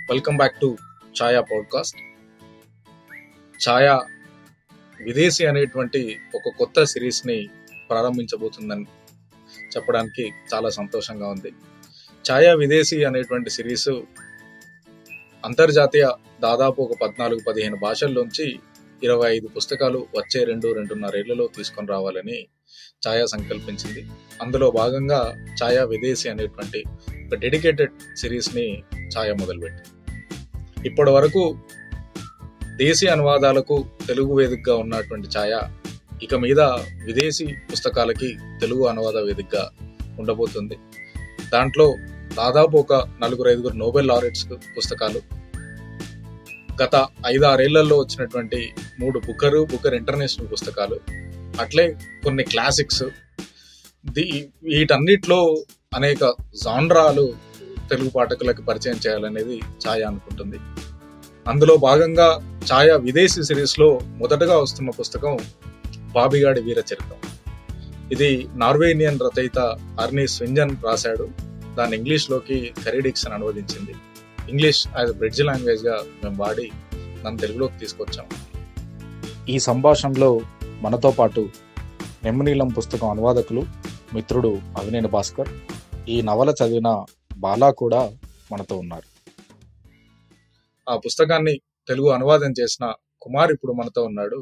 Welcome back to Chhaya podcast. Chhaya విదేశీ అనేటువంటి ఒక కొత్త సిరీస్ని ప్రారంభించబోతుందని చెప్పడానికి చాలా సంతోషంగా ఉంది. ఛాయా విదేశీ అనేటువంటి సిరీస్ అంతర్జాతీయ దాదాపు ఒక 14-15 భాషల్లోంచి 25 పుస్తకాలు వచ్చే 2-2.5 ఏళ్లలో తీసుకొని రావాలని ఛాయా సంకల్పించింది. అందులో భాగంగా ఛాయా విదేశీ అనేటువంటి ఒక డెడికేటెడ్ సిరీస్ని ఛాయా మొదలుపెట్టింది. ఇప్పటి వరకు దేశీ అనువాదాలకు తెలుగు వేదికగా ఉన్నటువంటి ఛాయా ఇక మీద విదేశీ పుస్తకాలకి తెలుగు అనువాద వేదికగా ఉండబోతుంది. దాంట్లో దాదాపు ఒక 4-5 నోబెల్ లారెట్స్ పుస్తకాలు, గత 5-6 ఏళ్లలో వచ్చినటువంటి 3 బుకర్ ఇంటర్నేషనల్ పుస్తకాలు, అట్లే కొన్ని క్లాసిక్స్, వీటన్నిటిలో అనేక జాన్రాలు తెలుగు పాఠకులకు పరిచయం చేయాలనేది ఛాయా అనుకుంటుంది. అందులో భాగంగా ఛాయా విదేశీ సిరీస్లో మొదటగా వస్తున్న పుస్తకం బాబిగాడి వీర చరిత్రం. ఇది నార్వేనియన్ రచయిత అర్నీ స్వింజన్ రాశాడు. దాన్ని ఇంగ్లీష్లోకి కరీ డిక్సన్ అనువదించింది. ఇంగ్లీష్ యాజ్ బ్రిడ్జ్ లాంగ్వేజ్గా మేము వాడి దాన్ని తెలుగులోకి తీసుకొచ్చాం. ఈ సంభాషణలో మనతో పాటు నెమ్మనీలం పుస్తకం అనువాదకులు మిత్రుడు అవినేని భాస్కర్, ఈ నవల చదివిన బాలా కూడా మనతో ఉన్నారు. ఆ పుస్తకాన్ని తెలుగు అనువాదం చేసిన కుమార్ ఇప్పుడు మనతో ఉన్నాడు.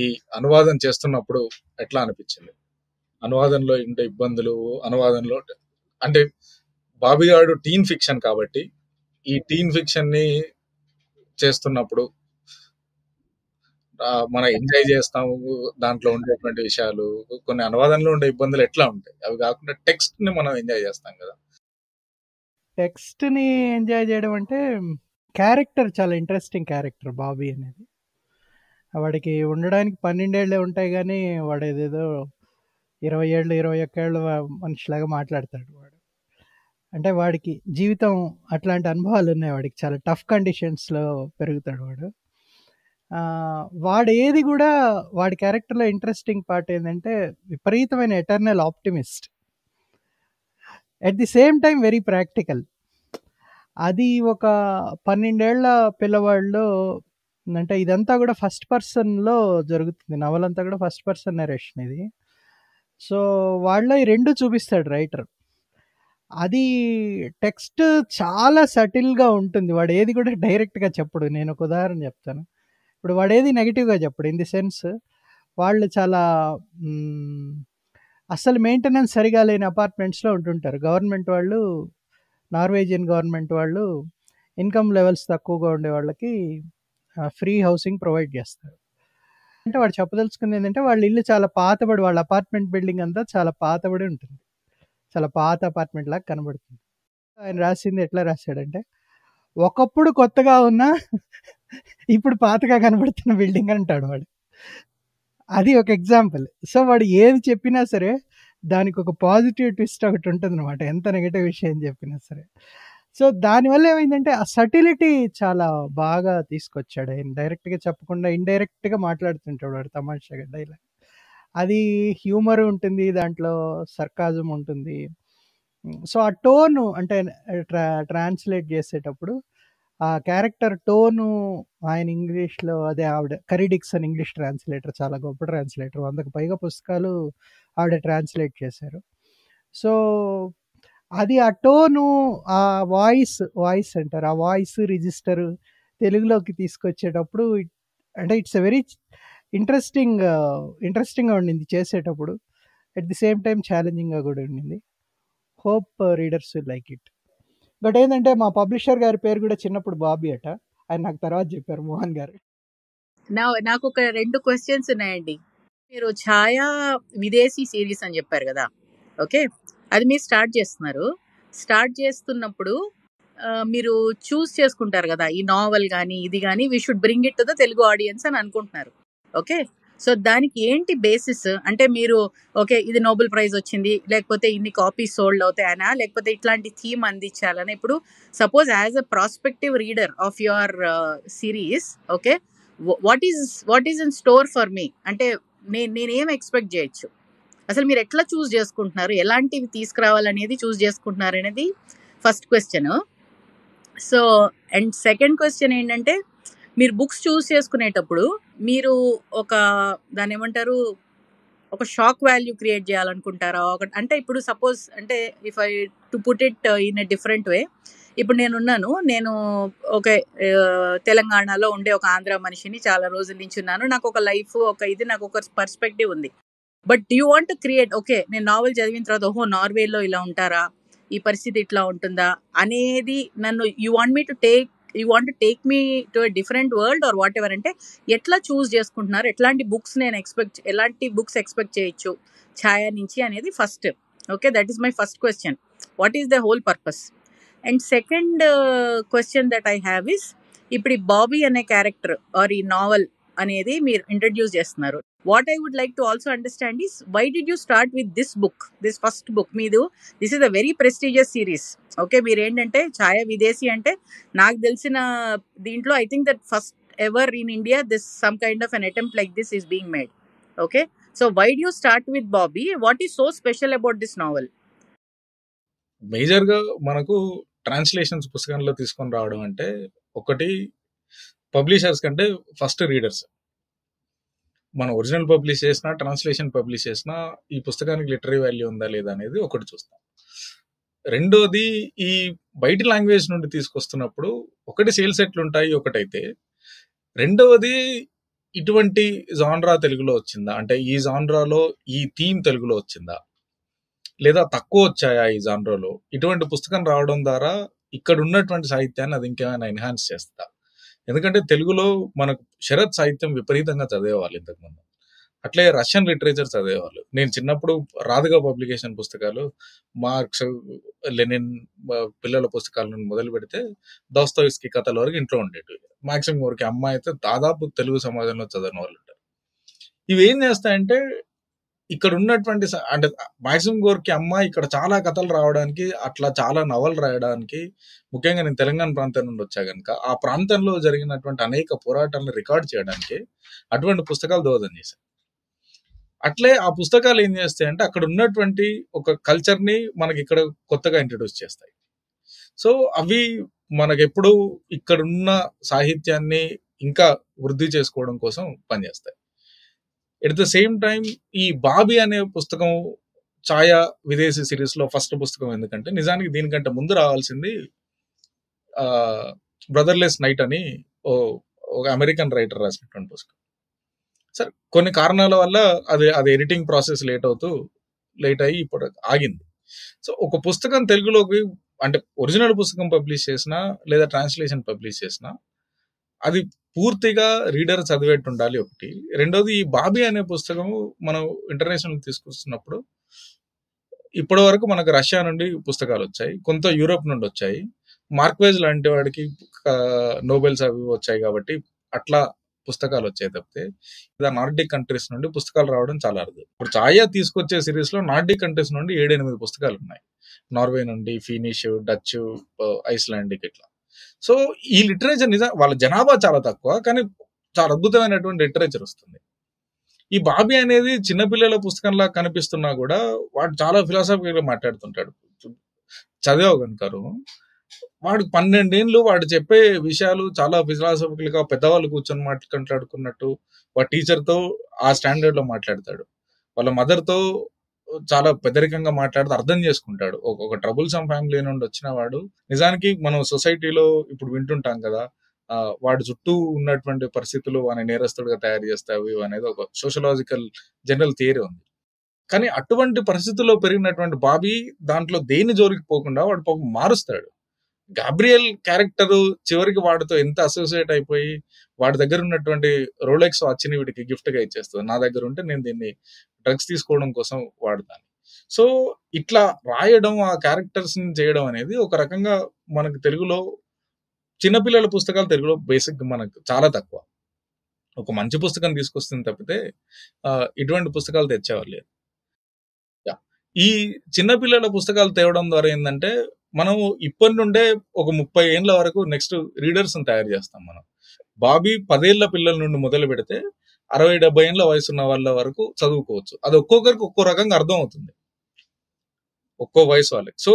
ఈ అనువాదం చేస్తున్నప్పుడు ఎట్లా అనిపించింది? అనువాదంలో ఉండే ఇబ్బందులు, అనువాదంలో అంటే బాబిగాడు టీన్ ఫిక్షన్ కాబట్టి ఈ టీన్ ఫిక్షన్ ని చేస్తున్నప్పుడు మనం ఎంజాయ్ చేస్తాము. దాంట్లో ఉండేటువంటి విషయాలు, కొన్ని అనువాదంలో ఉండే ఇబ్బందులు ఎట్లా ఉంటాయి? అవి కాకుండా టెక్స్ట్ ని మనం ఎంజాయ్ చేస్తాం కదా. టెక్స్ట్ ని ఎంజాయ్ చేయడం అంటే క్యారెక్టర్ చాలా ఇంట్రెస్టింగ్ క్యారెక్టర్ బాబీ అనేది. వాడికి ఉండడానికి 12 ఏళ్ళే ఉంటాయి, కానీ వాడు ఏదేదో 20 ఏళ్ళు 21 ఏళ్ళ మనిషిలాగా మాట్లాడతాడు. వాడు అంటే వాడికి జీవితం అట్లాంటి అనుభవాలు ఉన్నాయి. వాడికి చాలా టఫ్ కండిషన్స్లో పెరుగుతాడు వాడు. వాడు ఏది కూడా వాడి క్యారెక్టర్లో ఇంట్రెస్టింగ్ పార్ట్ ఏంటంటే విపరీతమైన eternal optimist, at the same time very practical. అది ఒక 12 ఏళ్ల పిల్లవాడిలో, అంటే ఇదంతా కూడా ఫస్ట్ పర్సన్లో జరుగుతుంది. నవలంతా కూడా ఫస్ట్ పర్సన్ నరేషన్ ఇది. సో వాళ్ళలో ఈ రెండు చూపిస్తాడు రైటర్. అది టెక్స్ట్ చాలా సటిల్గా ఉంటుంది. వాడు ఏది కూడా డైరెక్ట్గా చెప్పడు. నేను ఒక ఉదాహరణ చెప్తాను. ఇప్పుడు వాడు ఏది నెగిటివ్గా చెప్పడు. ఇన్ ది సెన్స్ వాళ్ళు చాలా అసలు మెయింటెనెన్స్ సరిగా లేని అపార్ట్మెంట్స్లో ఉంటుంటారు. గవర్నమెంట్ వాళ్ళు, నార్వేజియన్ గవర్నమెంట్ వాళ్ళు ఇన్కమ్ లెవెల్స్ తక్కువగా ఉండే వాళ్ళకి ఫ్రీ హౌసింగ్ ప్రొవైడ్ చేస్తారు. అంటే వాడు చెప్పదలుచుకుంది ఏంటంటే వాళ్ళ ఇల్లు చాలా పాతబడి, వాళ్ళ అపార్ట్మెంట్ బిల్డింగ్ అంతా చాలా పాతబడి ఉంటుంది, చాలా పాత అపార్ట్మెంట్ లాగా కనబడుతుంది. ఆయన రాసింది ఎట్లా రాశాడంటే, ఒకప్పుడు కొత్తగా ఉన్నా ఇప్పుడు పాతగా కనబడుతున్న బిల్డింగ్ అంటాడు వాడు. అది ఒక ఎగ్జాంపుల్. సో వాడు ఏది చెప్పినా సరే దానికి ఒక పాజిటివ్ ట్విస్ట్ ఒకటి ఉంటుంది అనమాట, ఎంత నెగిటివ్ విషయం చెప్పినా సరే. సో దానివల్ల ఏమైందంటే ఆ సటిలిటీ చాలా బాగా తీసుకొచ్చాడు ఆయన. డైరెక్ట్గా చెప్పకుండా ఇండైరెక్ట్గా మాట్లాడుతుంటాడు వాడు తమాషాగా డైలాగ్. అది హ్యూమర్ ఉంటుంది, దాంట్లో సర్కాజం ఉంటుంది. సో ఆ టోను అంటే ట్రాన్స్లేట్ చేసేటప్పుడు ఆ క్యారెక్టర్ టోను ఆయన ఇంగ్లీష్లో, అదే ఆవిడ కరీ డిక్సన్ ఇంగ్లీష్ ట్రాన్స్లేటర్, చాలా గొప్ప ట్రాన్స్లేటర్, 100కు పైగా పుస్తకాలు ఆవిడ ట్రాన్స్లేట్ చేశారు. సో అది ఆ టోను, ఆ వాయిస్ అంటారు, ఆ వాయిస్ రిజిస్టర్ తెలుగులోకి తీసుకొచ్చేటప్పుడు అంటే ఇట్స్ ఎ వెరీ ఇంట్రెస్టింగ్గా ఉండింది చేసేటప్పుడు. అట్ ది సేమ్ టైం ఛాలెంజింగ్గా కూడా ఉండింది. Hope readers will like it. But ఏంటంటే మా పబ్లిషర్ గారి పేరు కూడా చిన్నప్పుడు బాబీ అట, ఆయన నాకు తర్వాత చెప్పారు, మోహన్ గారు. నాకు ఒక 2 క్వశ్చన్స్ ఉన్నాయండి. మీరు ఛాయా విదేశీ సిరీస్ అని చెప్పారు కదా, ఓకే, అది మీరు స్టార్ట్ చేస్తున్నప్పుడు మీరు చూస్ చేసుకుంటారు కదా, ఈ నావెల్ కానీ ఇది కానీ we should bring it to the Telugu audience అని అనుకుంటున్నారు, ఓకే. సో దానికి ఏంటి బేసిస్? అంటే మీరు ఓకే ఇది నోబెల్ ప్రైజ్ వచ్చింది, లేకపోతే ఇన్ని కాపీస్ సోల్డ్ అవుతాయనా, లేకపోతే ఇట్లాంటి థీమ్ అందించాలని? ఇప్పుడు suppose as a prospective reader of your series, okay, what is in store for me? అంటే నేనేం ఎక్స్పెక్ట్ చేయొచ్చు? అసలు మీరు ఎట్లా చూస్ చేసుకుంటున్నారు, ఎలాంటివి తీసుకురావాలనేది చూస్ చేసుకుంటున్నారు అనేది first question. So and second question ఏంటంటే, మీరు బుక్స్ చూస్ చేసుకునేటప్పుడు మీరు ఒక దాన్ని ఏమంటారు, ఒక షాక్ వాల్యూ క్రియేట్ చేయాలనుకుంటారా? అంటే ఇప్పుడు సపోజ్ అంటే if I to put it in a different way, ఇప్పుడు నేను ఒక తెలంగాణలో ఉండే ఒక ఆంధ్ర మనిషిని, చాలా రోజుల నుంచి ఉన్నాను, నాకు ఒక లైఫ్, నాకు ఒక పర్స్పెక్టివ్ ఉంది. But you want to create, okay నేను నావెల్ చదివిన తర్వాత ఓహో నార్వేలో ఇలా ఉంటారా, ఈ పరిస్థితి ఇట్లా ఉంటుందా అనేది నన్ను you want to take me to a different world or whatever, అంటే ఎట్లా చూస్ చేసుకుంటున్నారు, ఎలాంటి బుక్స్ ఎక్స్పెక్ట్ చేయొచ్చు ఛాయ నుంచి అనేది first. Okay, that is my first question. What is the whole purpose? And second question that I have is, ఇప్పుడు ఈ బాబీ అనే క్యారెక్టర్ ఆర్ ఈ నావెల్ అనేది మీరు ఇంట్రడ్యూస్ చేస్తున్నారు. What I would like to also understand is, why did you start with this first book? This is a very prestigious series. Okay, మీరు ఏంటంటే ఛాయ విదేశీ అంటే నాకు తెలిసిన దీంట్లో I think that first ever in India this some kind of an attempt like this is being made. Okay, so why do you start with Bobby? What is so special about this novel? Major గా మనకు translations పుస్తకంలో తీసుకొని రావడం అంటే, ఒకటి publishers కంటే first readers. మనం original publish చేసినా, ట్రాన్స్లేషన్ పబ్లిష్ చేసినా ఈ పుస్తకానికి లిటరీ వాల్యూ ఉందా లేదా అనేది ఒకటి చూస్తాం. రెండోది, ఈ బయట లాంగ్వేజ్ నుండి తీసుకొస్తున్నప్పుడు ఒకటి సేల్స్ ఎట్లుంటాయి ఒకటైతే, రెండవది ఇటువంటి జాన్రా తెలుగులో వచ్చిందా, అంటే ఈ జాన్రాలో ఈ థీమ్ తెలుగులో వచ్చిందా, లేదా తక్కువ వచ్చాయా ఈ జాన్రాలో. ఇటువంటి పుస్తకం రావడం ద్వారా ఇక్కడ ఉన్నటువంటి సాహిత్యాన్ని అది ఇంకేమైనా ఎన్హాన్స్ చేస్తా. ఎందుకంటే తెలుగులో మనకు శరత్ సాహిత్యం విపరీతంగా చదివేవాళ్ళు ఇంతకుముందు, అట్లే రష్యన్ లిటరేచర్ చదివేవాళ్ళు. నేను చిన్నప్పుడు రాధిగా పబ్లికేషన్ పుస్తకాలు, మార్క్స్, లెనిన్ పిల్లల పుస్తకాల నుండి మొదలు పెడితే దోస్తోయెవ్స్కీ కథల వరకు ఇంట్లో ఉండేటివి. మాక్సిమం వరకు అమ్మాయి అయితే దాదాపు తెలుగు సమాజంలో చదివిన వాళ్ళు ఉంటారు. ఇవి ఏం చేస్తాయంటే, ఇక్కడ ఉన్నటువంటి అంటే మాక్సిమం గోర్కి అమ్మాయి ఇక్కడ చాలా కథలు రావడానికి, అట్లా చాలా నవలు రాయడానికి, ముఖ్యంగా నేను తెలంగాణ ప్రాంతం నుండి వచ్చా కనుక ఆ ప్రాంతంలో జరిగినటువంటి అనేక పోరాటాలను రికార్డ్ చేయడానికి అటువంటి పుస్తకాలు దోహదం చేశాయి. అట్లే ఆ పుస్తకాలు ఏం చేస్తాయి అంటే, అక్కడ ఉన్నటువంటి ఒక కల్చర్ని మనకి ఇక్కడ కొత్తగా ఇంట్రడ్యూస్ చేస్తాయి. సో అవి మనకెప్పుడు ఇక్కడున్న సాహిత్యాన్ని ఇంకా వృద్ధి చేసుకోవడం కోసం పనిచేస్తాయి. ఎట్ ద సేమ్ టైం ఈ బాబీ అనే పుస్తకం ఛాయా విదేశీ సిరీస్ లో ఫస్ట్ పుస్తకం. ఎందుకంటే నిజానికి దీనికంటే ముందు రావాల్సింది బ్రదర్లెస్ నైట్ అని ఒక అమెరికన్ రైటర్ రాసినటువంటి పుస్తకం. సరే, కొన్ని కారణాల వల్ల అది ఎడిటింగ్ ప్రాసెస్ లేట్ అయ్యి ఇప్పుడు ఆగింది. సో ఒక పుస్తకం తెలుగులోకి, అంటే ఒరిజినల్ పుస్తకం పబ్లిష్ చేసినా లేదా ట్రాన్స్లేషన్ పబ్లిష్ చేసినా అది పూర్తిగా రీడర్ చదివేట్టు ఉండాలి ఒకటి. రెండోది, ఈ బాబీ అనే పుస్తకం మనం ఇంటర్నేషనల్ తీసుకొస్తున్నప్పుడు ఇప్పటి వరకు మనకు రష్యా నుండి పుస్తకాలు వచ్చాయి, కొంత యూరోప్ నుండి వచ్చాయి, మార్క్వేజ్ లాంటి వాడికి నోబెల్స్ అవి వచ్చాయి కాబట్టి అట్లా పుస్తకాలు వచ్చాయి తప్పితే నార్డిక్ కంట్రీస్ నుండి పుస్తకాలు రావడం చాలా అరుదు. ఇప్పుడు ఛాయా తీసుకొచ్చే సిరీస్ లో నార్డిక్ కంట్రీస్ నుండి 7-8 పుస్తకాలు ఉన్నాయి. నార్వే నుండి, ఫినిష్, డచ్, ఐస్లాండిక్ ఇట్లా. సో ఈ లిటరేచర్ వాళ్ళ జనాభా చాలా తక్కువ, కానీ చాలా అద్భుతమైనటువంటి లిటరేచర్ వస్తుంది. ఈ బాబీ అనేది చిన్నపిల్లల పుస్తకంలా కనిపిస్తున్నా కూడా వాడు చాలా ఫిలాసఫికల్గా మాట్లాడుతుంటాడు. చదివావు కనుక వాడు 12 ఏళ్ళు వాడు చెప్పే విషయాలు చాలా ఫిలాసఫికల్ గా పెద్దవాళ్ళు కూర్చొని మాట్లాడుకున్నట్టు, వాడు టీచర్తో ఆ స్టాండర్డ్ లో మాట్లాడతాడు, వాళ్ళ మదర్తో చాలా పెద్దరికంగా మాట్లాడుతూ అర్థం చేసుకుంటాడు. ఒక ట్రబుల్ సమ్ ఫ్యామిలీ నుండి వచ్చిన వాడు నిజానికి మనం సొసైటీలో ఇప్పుడు వింటుంటాం కదా, వాడి చుట్టూ ఉన్నటువంటి పరిస్థితులు వాని నేరస్తుడిగా తయారు చేస్తాయి అనేది ఒక సోషలాజికల్ జనరల్ థియరీ ఉంది. కానీ అటువంటి పరిస్థితుల్లో పెరిగినటువంటి బాబీ దాంట్లో దేని జోలికి పోకుండా వాడు పాపం మారుస్తాడు. గాబ్రియల్ క్యారెక్టర్ చివరికి వాడితో ఎంత అసోసియేట్ అయిపోయి వాడి దగ్గర ఉన్నటువంటి రోలెక్స్ వాచ్ని వీడికి గిఫ్ట్ గా ఇచ్చేస్తుంది. నా దగ్గర ఉంటే నేను దీన్ని డ్రగ్స్ తీసుకోవడం కోసం వాడతాను. సో ఇట్లా రాయడం, ఆ క్యారెక్టర్స్ ని చేయడం అనేది ఒక రకంగా మనకు తెలుగులో చిన్నపిల్లల పుస్తకాలు తెలుగులో బేసిక్ మనకు చాలా తక్కువ. ఒక మంచి పుస్తకం తీసుకొస్తుంది తప్పితే ఇటువంటి పుస్తకాలు తెచ్చేవాళ్ళు లేదు. ఈ చిన్నపిల్లల పుస్తకాలు తేవడం ద్వారా ఏంటంటే, మనం ఇప్పటి నుండే ఒక 30 ఏళ్ళ వరకు నెక్స్ట్ రీడర్స్ తయారు చేస్తాం. మనం బాబీ 10 ఏళ్ల పిల్లల నుండి మొదలు పెడితే 60-70 ఏళ్ళ వయసున్న వాళ్ళ వరకు చదువుకోవచ్చు. అది ఒక్కొక్కరికి ఒక్కో రకంగా అర్థం అవుతుంది, ఒక్కో వయసు వాళ్ళకి. సో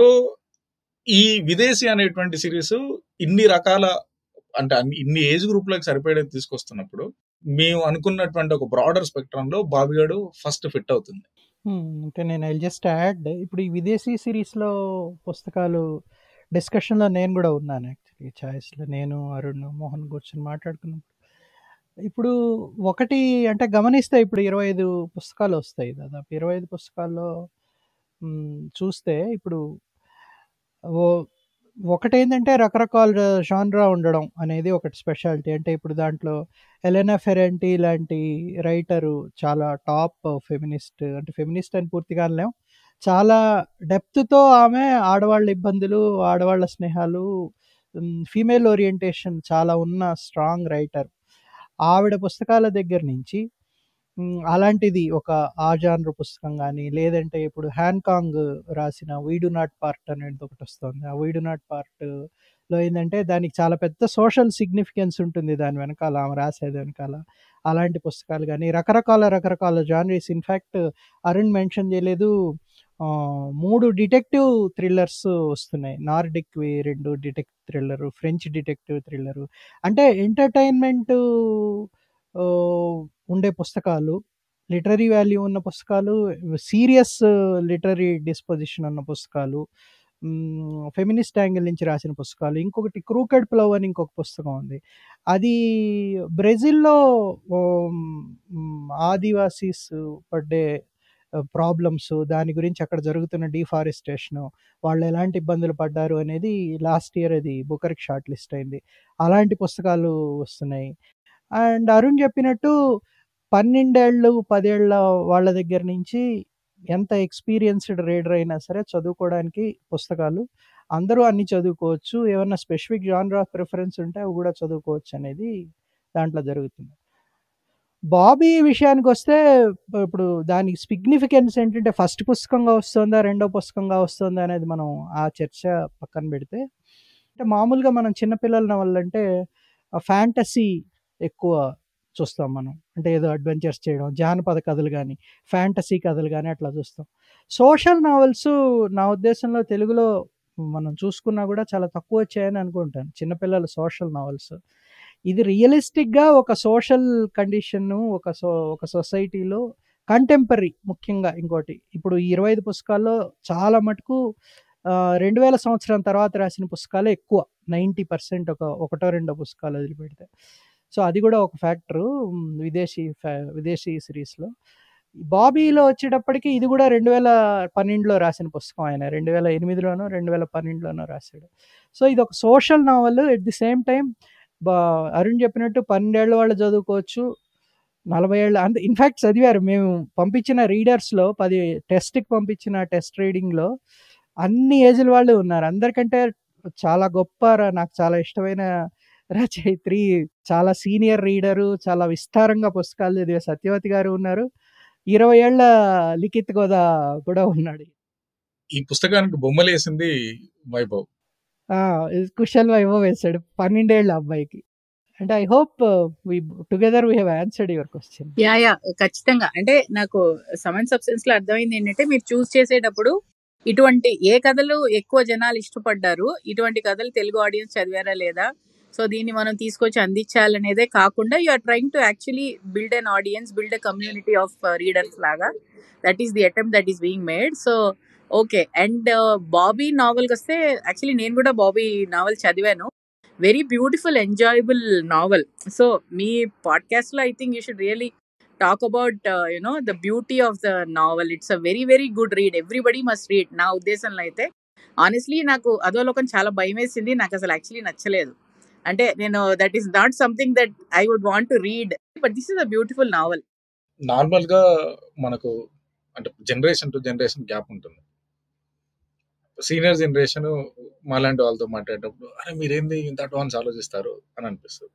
ఈ విదేశీ అనేటువంటి సిరీస్ ఇన్ని రకాల అంటే ఇన్ని ఏజ్ గ్రూప్లకు సరిపడేది తీసుకొస్తున్నప్పుడు మేము అనుకున్నటువంటి ఒక బ్రాడర్ స్పెక్ట్రమ్ లో బాబిగాడు ఫస్ట్ ఫిట్ అవుతుంది. అంటే నేను ఐ జస్ట్ యాడ్, ఇప్పుడు ఈ విదేశీ సిరీస్లో పుస్తకాలు డిస్కషన్లో నేను కూడా ఉన్నాను యాక్చువల్లీ. చాయిస్లో నేను, అరుణ్, మోహన్ కూర్చొని మాట్లాడుకున్నాం. ఇప్పుడు ఒకటి అంటే గమనిస్తే ఇప్పుడు 25 పుస్తకాలు వస్తాయి, దాదాపు 25 పుస్తకాల్లో చూస్తే ఇప్పుడు ఒకటేంటంటే రకరకాల జాన్రా ఉండడం అనేది ఒకటి స్పెషాలిటీ. అంటే ఇప్పుడు దాంట్లో ఎలెనా ఫెరెంటి లాంటి రైటరు చాలా టాప్ ఫెమినిస్ట్, అంటే ఫెమినిస్ట్ అని పూర్తిగా అనలేం, చాలా డెప్త్తో ఆమె ఆడవాళ్ళ ఇబ్బందులు, ఆడవాళ్ళ స్నేహాలు, ఫీమేల్ ఓరియంటేషన్ చాలా ఉన్న స్ట్రాంగ్ రైటర్. ఆవిడ పుస్తకాల దగ్గర నుంచి అలాంటిది ఒక ఆ జానర్ పుస్తకం కానీ, లేదంటే ఇప్పుడు హ్యాన్కాంగ్ రాసిన వీ డు నాట్ పార్ట్ అనేది ఒకటి వస్తుంది. ఆ వీ డు నాట్ పార్ట్లో ఏంటంటే దానికి చాలా పెద్ద సోషల్ సిగ్నిఫికెన్స్ ఉంటుంది దాని వెనకాల, ఆమె రాసేది వెనకాల. అలాంటి పుస్తకాలు కానీ రకరకాల జానరీస్. ఇన్ఫ్యాక్ట్ అరుణ్ మెన్షన్ చేయలేదు, 3 డిటెక్టివ్ థ్రిల్లర్స్ వస్తున్నాయి. నార్డిక్వి 2 detective thriller, French detective thriller. అంటే ఎంటర్టైన్మెంట్ ఉండే పుస్తకాలు, లిటరీ వాల్యూ ఉన్న పుస్తకాలు, సీరియస్ లిటరీ డిస్పోజిషన్ ఉన్న పుస్తకాలు, ఫెమినిస్ట్ యాంగిల్ నుంచి రాసిన పుస్తకాలు. ఇంకొకటి క్రూకెడ్ ప్లవ్ అని ఇంకొక పుస్తకం ఉంది. అది బ్రెజిల్లో ఆదివాసీస్ పడ్డే ప్రాబ్లమ్స్, దాని గురించి అక్కడ జరుగుతున్న డిఫారెస్టేషను, వాళ్ళు ఎలాంటి ఇబ్బందులు పడ్డారు అనేది లాస్ట్ ఇయర్ అది బుకర్కి షార్ట్ లిస్ట్ అయింది. అలాంటి పుస్తకాలు వస్తున్నాయి. అండ్ అరుణ్ చెప్పినట్టు 12 ఏళ్ళు 10 ఏళ్ళ వాళ్ళ దగ్గర నుంచి ఎంత ఎక్స్పీరియన్స్డ్ రీడర్ అయినా సరే చదువుకోవడానికి పుస్తకాలు, అందరూ అన్ని చదువుకోవచ్చు, ఏమన్నా స్పెసిఫిక్ జానర్ ఆఫ్ ప్రిఫరెన్స్ ఉంటే అవి కూడా చదువుకోవచ్చు అనేది దాంట్లో జరుగుతుంది. బాబీ విషయానికి వస్తే ఇప్పుడు దానికి సిగ్నిఫికెన్స్ ఏంటంటే ఫస్ట్ పుస్తకంగా వస్తుందా రెండో పుస్తకంగా వస్తుందా అనేది మనం ఆ చర్చ పక్కన పెడితే, అంటే మామూలుగా మనం చిన్నపిల్లల నవళ్ళు అంటే ఫ్యాంటసీ ఎక్కువ చూస్తాం మనం, అంటే ఏదో అడ్వెంచర్స్ చేయడం, జానపద కథలు కానీ ఫ్యాంటసీ కథలు కానీ అట్లా చూస్తాం. సోషల్ నావెల్స్ నా ఉద్దేశంలో తెలుగులో మనం చూసుకున్నా కూడా చాలా తక్కువ వచ్చాయని అనుకుంటాను, చిన్నపిల్లల సోషల్ నావెల్స్. ఇది రియలిస్టిక్గా ఒక సోషల్ కండిషన్, ఒక సొసైటీలో కంటెంపరీ ముఖ్యంగా. ఇంకోటి ఇప్పుడు 25 పుస్తకాల్లో చాలా మటుకు 2000 సంవత్సరం తర్వాత రాసిన పుస్తకాలే ఎక్కువ, 90% ఒకటో రెండో పుస్తకాలు వదిలిపెడితే. సో అది కూడా ఒక ఫ్యాక్టరు విదేశీ సిరీస్లో. బాబీలో వచ్చేటప్పటికి ఇది కూడా 2012లో రాసిన పుస్తకం, ఆయన 2008లోనో 2012లోనో రాశాడు. సో ఇది ఒక social novel. At the same time Arun చెప్పినట్టు 12 ఏళ్ళ వాళ్ళు చదువుకోవచ్చు, 40 ఏళ్ళ అంత ఇన్ఫ్యాక్ట్ చదివారు. మేము పంపించిన రీడర్స్లో 10 టెస్ట్కి పంపించిన టెస్ట్ రీడింగ్లో అన్ని ఏజ్ల వాళ్ళు ఉన్నారు. అందరికంటే చాలా గొప్ప, నాకు చాలా ఇష్టమైన రచయిత్రి, చాలా సీనియర్ రీడరు, చాలా విస్తారంగా పుస్తకాలు చదివే సత్యవతి గారు ఉన్నారు. 20 ఏళ్ల లిఖిత్ గోదా కూడా ఉన్నాడు. ఈ పుస్తకానికి బొమ్మలు వేసింది వైభవ్, కుశల్ వైభవ్ వేశాడు 12 ఏళ్ల అబ్బాయికి. అంటే I hope together we have answered your question. Yeah ఖచ్చితంగా. అంటే నాకు సమన్ సబ్స్టెన్స్ లో అర్థమైంది ఏంటంటే, మీరు చూస్ చేసేటప్పుడు ఇటువంటి ఏ కథలు ఎక్కువ జనాలు ఇష్టపడ్డారు, ఇటువంటి కథలు తెలుగు ఆడియన్స్ చదివారా లేదా, సో దీన్ని మనం తీసుకొచ్చి అందించాలనేదే కాకుండా you are trying to actually build an audience, build a community of readers లాగా. That is the attempt that is being made. So okay. And Bobby నావెల్కి వస్తే, యాక్చువల్లీ నేను కూడా బాబీ నావెల్ చదివాను. Very beautiful, enjoyable novel. So మీ పాడ్కాస్ట్లో I think you should really talk about the beauty of the novel. It's a very very good read. Everybody must read. నా ఉద్దేశంలో అయితే ఆనెస్ట్లీ నాకు అధోలోకం చాలా భయం వేసింది, నాకు అసలు యాక్చువల్లీ నచ్చలేదు. అంటే నేను that is not something that I would want to read, but this is a beautiful novel. Normal గా మనకు అంటే జనరేషన్ టు జనరేషన్ గ్యాప్ ఉంటుంది. సీనియర్ జనరేషన్ మాలాంటి వాళ్ళతో మాట్లాడేటప్పుడు అరే మీరేంది ఇంత అడ్వాన్స్ ఆలోచిస్తారు అని అనిపిస్తుంది.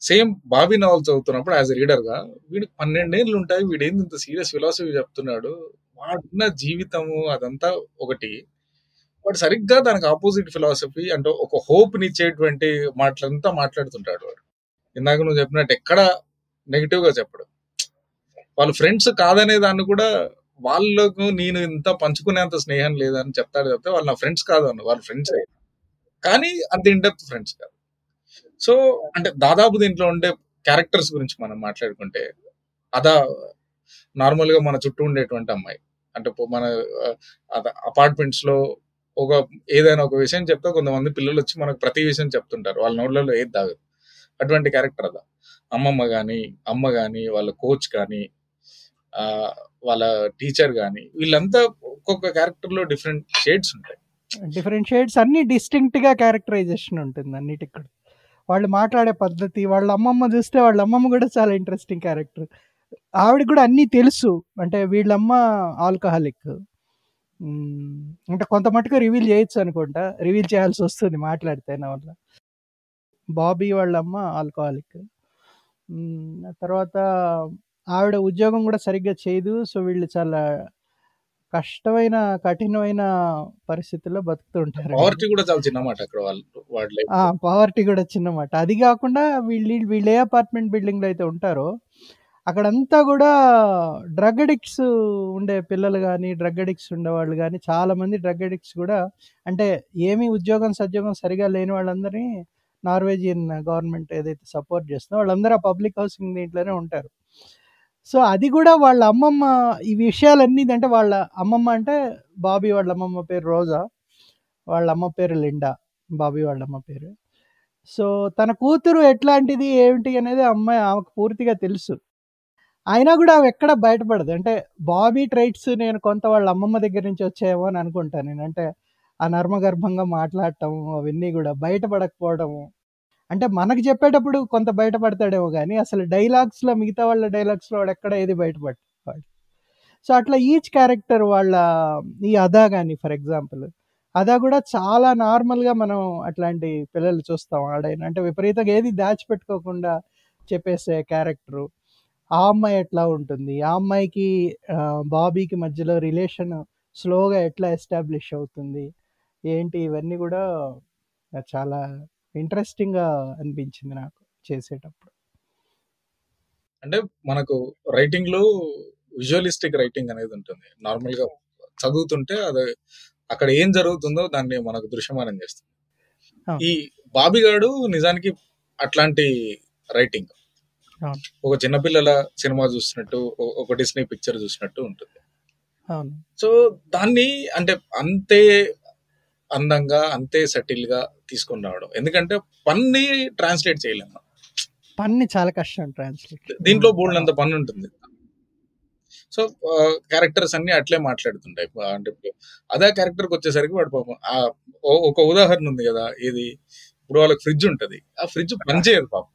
సేమ్ బాబీ నావల్ చదువుతున్నప్పుడు యాజ్ ఎ రీడర్ గా వీడికి 12 ఏళ్ళు ఉంటాయి, వీడేంది ఇంత సీరియస్ ఫిలాసఫీ చెప్తున్నాడు, వాడున్న జీవితము అదంతా ఒకటి, వాడు సరిగ్గా దానికి ఆపోజిట్ ఫిలాసఫీ అంటే ఒక హోప్ నిచ్చేటువంటి మాటలంతా మాట్లాడుతుంటాడు వాడు. ఇందాక నువ్వు చెప్పినట్టు ఎక్కడ నెగిటివ్ గా చెప్పడు. వాళ్ళు ఫ్రెండ్స్ కాదనే దాన్ని కూడా వాళ్ళకు నేను ఇంత పంచుకునేంత స్నేహం లేదని చెప్తాడు తప్పితే వాళ్ళు నా ఫ్రెండ్స్ కాదు అన్న, వాళ్ళు ఫ్రెండ్స్ కానీ అంత ఇండెప్త్ ఫ్రెండ్స్ కాదు. సో అంటే దాదాపు దీంట్లో ఉండే క్యారెక్టర్స్ గురించి మనం మాట్లాడుకుంటే అదా నార్మల్ గా మన చుట్టూ ఉండేటువంటి అమ్మాయి, అంటే మన అపార్ట్మెంట్స్ లో ఒక ఏదైనా ఒక విషయం చెప్తే కొంతమంది పిల్లలు వచ్చి మనకు ప్రతి విషయం చెప్తుంటారు, వాళ్ళ నోట్లలో ఏది దాగదు. అటువంటి క్యారెక్టర్ అదా. అమ్మమ్మ గాని, అమ్మ గాని, వాళ్ళ కోచ్ కానీ, వాళ్ళ టీచర్ కానీ, వీళ్ళంతా ఒక్కొక్క క్యారెక్టర్ లో డిఫరెంట్ షేడ్స్ ఉంటాయి. డిఫరెంట్ షేడ్స్ అన్ని డిస్టింక్ట్ గా క్యారెక్టరైజేషన్ ఉంటుంది అన్నిటికి కూడా. వాళ్ళు మాట్లాడే పద్ధతి, వాళ్ళ అమ్మమ్మ చూస్తే వాళ్ళ అమ్మమ్మ కూడా చాలా ఇంట్రెస్టింగ్ క్యారెక్టర్. ఆవిడ కూడా అన్నీ తెలుసు, అంటే వీళ్ళమ్మ ఆల్కహాలిక్, అంటే కొంత మటుకు రివీల్ చేయొచ్చు అనుకుంటా, రివీల్ చేయాల్సి వస్తుంది మాట్లాడితే నా వల్ల. బాబీ వాళ్ళమ్మ ఆల్కహాలిక్. తర్వాత ఆవిడ ఉద్యోగం కూడా సరిగ్గా చేయదు, సో వీళ్ళు చాలా కష్టమైన కఠినమైన పరిస్థితుల్లో బతుకుతుంటారు. పవర్టీ కూడా చాలా చిన్నమాట అక్కడ వాళ్ళు. పవర్టీ కూడా చిన్నమాట. అది కాకుండా వీళ్ళు ఏ అపార్ట్మెంట్ బిల్డింగ్ లో అయితే ఉంటారో అక్కడంతా కూడా డ్రగ్ అడిక్ట్స్ ఉండే పిల్లలు కానీ, డ్రగ్ అడిక్ట్స్ ఉండేవాళ్ళు కానీ, చాలా మంది డ్రగ్ అడిక్ట్స్ కూడా, అంటే ఏమీ ఉద్యోగం సద్యోగం సరిగా లేని వాళ్ళందరినీ నార్వేజియన్ గవర్నమెంట్ ఏదైతే సపోర్ట్ చేస్తుందో వాళ్ళందరూ ఆ పబ్లిక్ హౌసింగ్ దీంట్లోనే ఉంటారు. సో అది కూడా వాళ్ళ అమ్మమ్మ ఈ విషయాలన్నీ, అంటే వాళ్ళ అమ్మమ్మ అంటే బాబీ వాళ్ళ అమ్మమ్మ పేరు రోజా, వాళ్ళ అమ్మ పేరు లిండా, బాబీ వాళ్ళ అమ్మ పేరు. సో తన కూతురు ఎట్లాంటిది ఏమిటి అనేది అమ్మాయి ఆమెకు పూర్తిగా తెలుసు. అయినా కూడా అవి ఎక్కడ బయటపడదు. అంటే బాబీ ట్రైట్స్ నేను కొంత వాళ్ళ అమ్మమ్మ దగ్గర నుంచి వచ్చాయేమో అని అనుకుంటాను నేను. అంటే ఆ నర్మగర్భంగా మాట్లాడటం అవన్నీ కూడా బయటపడకపోవడము, అంటే మనకు చెప్పేటప్పుడు కొంత బయటపడతాడేమో కానీ అసలు డైలాగ్స్లో, మిగతా వాళ్ళ డైలాగ్స్లో వాడు ఎక్కడ ఏది బయటపడతాడు. సో అట్లా ఈచ్ క్యారెక్టర్, వాళ్ళ ఈ అదా కానీ ఫర్ ఎగ్జాంపుల్, అదా కూడా చాలా నార్మల్గా మనం అట్లాంటి పిల్లలు చూస్తాం. ఆడైనా అంటే విపరీతంగా ఏది దాచిపెట్టుకోకుండా చెప్పేసే క్యారెక్టరు. ఆ అమ్మాయి ఎట్లా ఉంటుంది, ఆ అమ్మాయికి బాబీకి మధ్యలో రిలేషన్ స్లోగా ఎట్లా ఎస్టాబ్లిష్ అవుతుంది ఏంటి, ఇవన్నీ కూడా చాలా ఇంట్రెస్టింగ్గా అనిపించింది నాకు చేసేటప్పుడు. అంటే మనకు రైటింగ్ లో విజువలిస్టిక్ రైటింగ్ అనేది ఉంటుంది. నార్మల్ గా చదువుతుంటే అది అక్కడ ఏం జరుగుతుందో దాన్ని మనకు దృశ్యమానం చేస్తుంది. ఈ బాబీగాడు నిజానికి అట్లాంటి రైటింగ్, ఒక చిన్నపిల్లల సినిమా చూసినట్టు, ఒక డిస్నీ పిక్చర్ చూసినట్టు ఉంటుంది. సో దాన్ని అంటే అంతే అందంగా, అంతే సటిల్ గా తీసుకొని రావడం, ఎందుకంటే పన్ని ట్రాన్స్లేట్ చేయలేము. పన్ని చాలా కష్టం ట్రాన్స్లేట్, దీంట్లో బోల్డంత పన్ను ఉంటుంది. సో క్యారెక్టర్స్ అన్ని అట్లే మాట్లాడుతుంటాయి. అంటే అదే క్యారెక్టర్కి వచ్చేసరికి వాడు పాపం, ఒక ఉదాహరణ ఉంది కదా, ఇది ఇప్పుడు వాళ్ళకి ఫ్రిడ్జ్ ఉంటది, ఆ ఫ్రిడ్జ్ పనిచేయదు పాపం,